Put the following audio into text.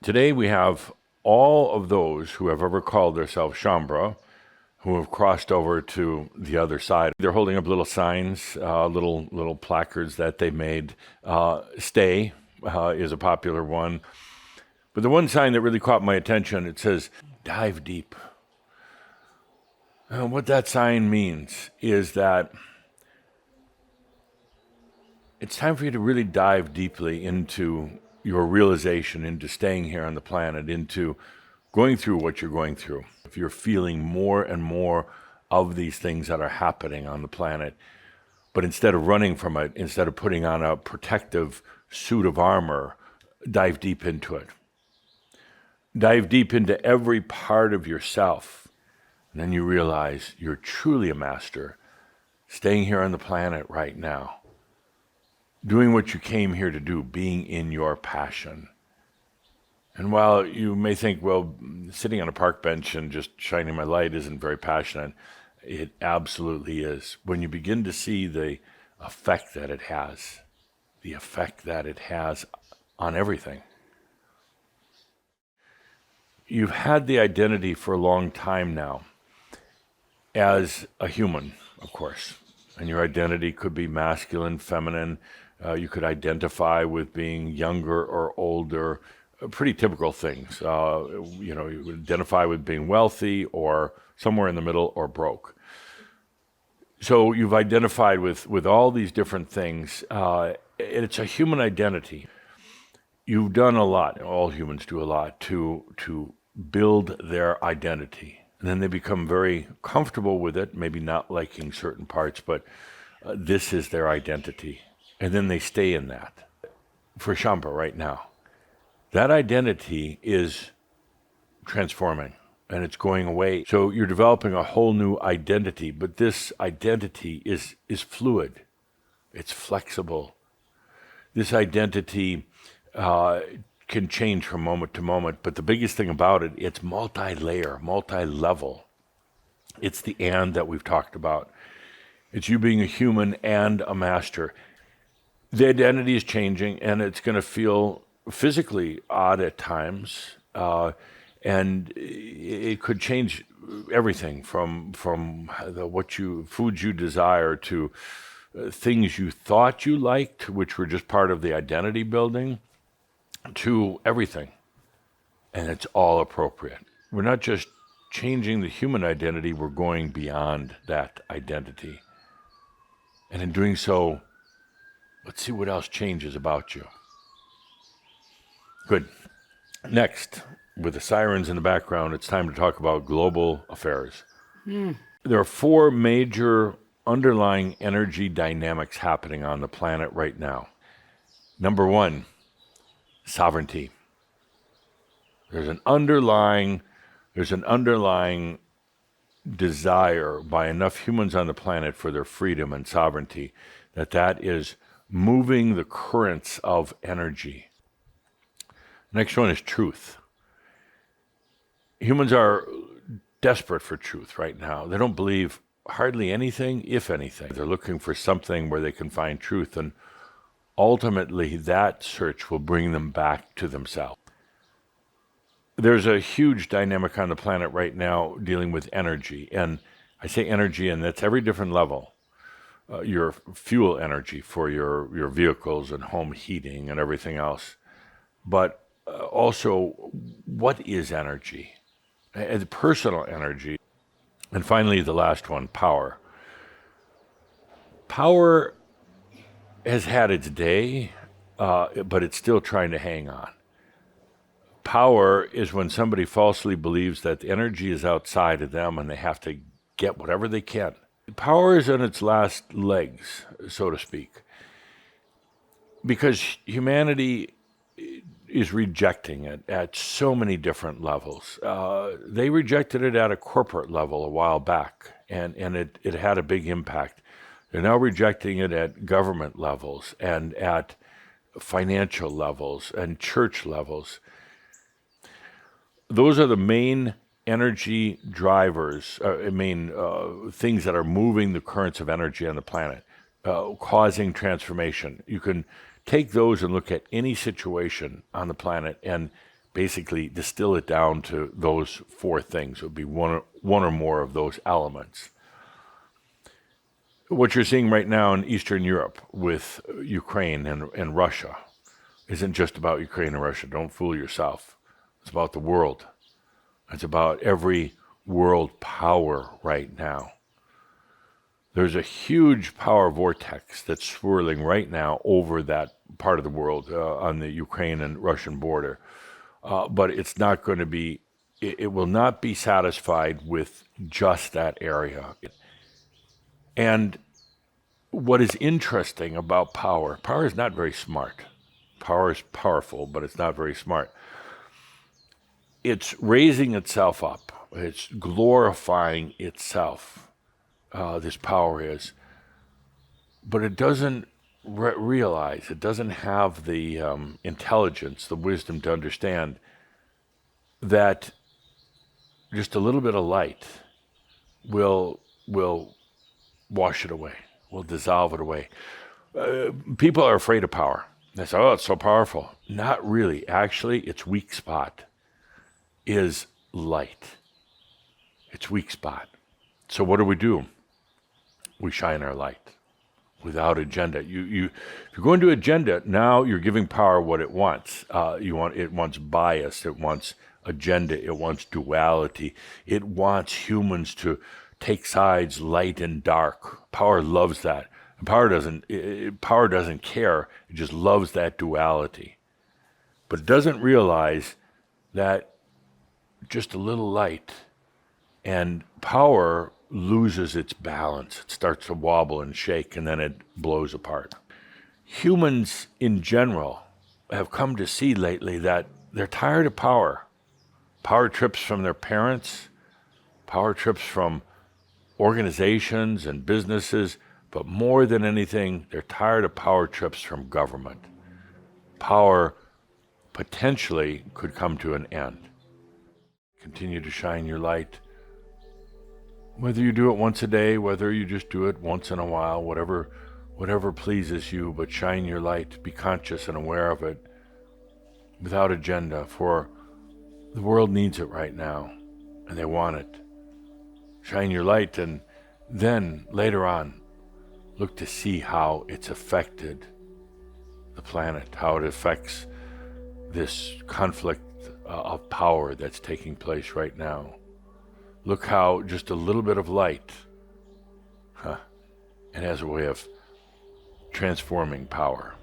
Today we have all of those who have ever called themselves Shambra, who have crossed over to the other side. They're holding up little signs, little placards that they made. Stay is a popular one. But the one sign that really caught my attention, it says, dive deep. And what that sign means is that it's time for you to really dive deeply into your realization, into staying here on the planet, into going through what you're going through. If you're feeling more and more of these things that are happening on the planet, but instead of running from it, instead of putting on a protective suit of armor, dive deep into it. Dive deep into every part of yourself. And then you realize you're truly a master, staying here on the planet right now, doing what you came here to do, being in your passion. And while you may think, well, sitting on a park bench and just shining my light isn't very passionate, it absolutely is. When you begin to see the effect that it has on everything. You've had the identity for a long time now as a human, of course. And your identity could be masculine, feminine. You could identify with being younger or older, pretty typical things. You would identify with being wealthy or somewhere in the middle or broke. So you've identified with all these different things. It's a human identity. You've done a lot, all humans do a lot, to build their identity. And then they become very comfortable with it, maybe not liking certain parts, but this is their identity. And then they stay in that. For Shambha right now, that identity is transforming and it's going away. So you're developing a whole new identity, but this identity is fluid. It's flexible. This identity can change from moment to moment, but the biggest thing about it, it's multi-layer, multi-level. It's the and that we've talked about. It's you being a human and a master. The identity is changing, and it's going to feel physically odd at times, and it could change everything from foods you desire to things you thought you liked, which were just part of the identity building, to everything. And it's all appropriate. We're not just changing the human identity, we're going beyond that identity. And in doing so, let's see what else changes about you. Good. Next, with the sirens in the background, it's time to talk about global affairs. There are four major underlying energy dynamics happening on the planet right now. Number one, sovereignty. There's an underlying desire by enough humans on the planet for their freedom and sovereignty that is moving the currents of energy. Next one is truth. Humans are desperate for truth right now. They don't believe hardly anything, if anything. They're looking for something where they can find truth, and ultimately that search will bring them back to themselves. There's a huge dynamic on the planet right now dealing with energy, and I say energy, and that's every different level. Your fuel energy for your vehicles and home heating and everything else. But also, what is energy? Personal energy. And finally, the last one, power. Power has had its day, but it's still trying to hang on. Power is when somebody falsely believes that the energy is outside of them and they have to get whatever they can. Power is on its last legs, so to speak, because humanity is rejecting it at so many different levels. They rejected it at a corporate level a while back, and it had a big impact. They're now rejecting it at government levels and at financial levels and church levels. Those are the main energy drivers, things that are moving the currents of energy on the planet, causing transformation. You can take those and look at any situation on the planet and basically distill it down to those four things. It would be one or more of those elements. What you're seeing right now in Eastern Europe with Ukraine and Russia isn't just about Ukraine and Russia. Don't fool yourself. It's about the world. It's about every world power right now. There's a huge power vortex that's swirling right now over that part of the world on the Ukraine and Russian border. But it's not going to be, it will not be satisfied with just that area. And what is interesting about power is not very smart. Power is powerful, but it's not very smart. It's raising itself up. It's glorifying itself. This power is. But it doesn't realize, it doesn't have the intelligence, the wisdom to understand that just a little bit of light will wash it away, will dissolve it away. People are afraid of power. They say, oh, it's so powerful. Not really. Actually, its weak spot is light. Its weak spot. So what do? We shine our light without agenda. If you're going to agenda, now you're giving power what it wants. It wants bias. It wants agenda. It wants duality. It wants humans to take sides, light and dark. Power loves that. Power doesn't care. It just loves that duality. But it doesn't realize that just a little light and power loses its balance. It starts to wobble and shake, and then it blows apart. Humans in general have come to see lately that they're tired of power. Power trips from their parents, power trips from organizations and businesses, but more than anything, they're tired of power trips from government. Power potentially could come to an end. Continue to shine your light. Whether you do it once a day, whether you just do it once in a while, whatever pleases you, but shine your light. Be conscious and aware of it without agenda, for the world needs it right now, and they want it. Shine your light, and then later on, look to see how it's affected the planet, how it affects this conflict of power that's taking place right now. Look how just a little bit of light, it has a way of transforming power.